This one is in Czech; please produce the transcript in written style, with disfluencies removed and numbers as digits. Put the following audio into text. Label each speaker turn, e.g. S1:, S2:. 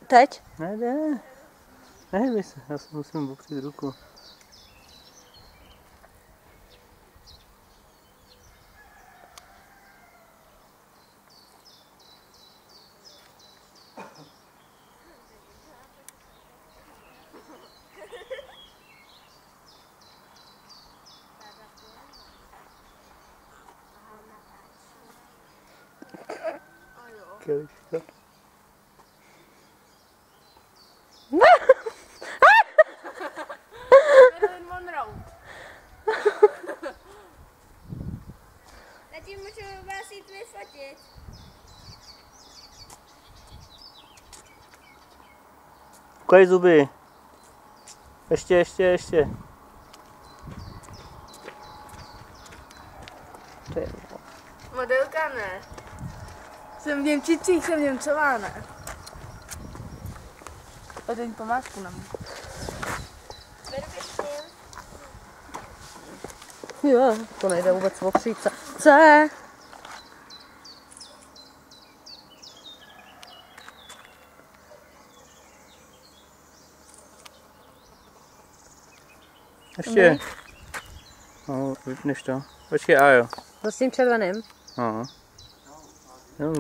S1: Teď?
S2: Ne. Nehybej se, já si musím opřít ruku. Kelička.
S3: Marilyn Monroe.
S4: Zatím můžu vás jít vyfotit.
S2: Ukaj zuby. Ještě.
S3: Modelka ne. Jsem v Němčicích, jsem Němcová ne. Odeň památku nám.
S1: Jo, to nejde vůbec opřít se. C.
S2: Ještě. No, vypneš to. Počkej, a jo.
S1: To s tím červeným.
S2: Aha. Jo,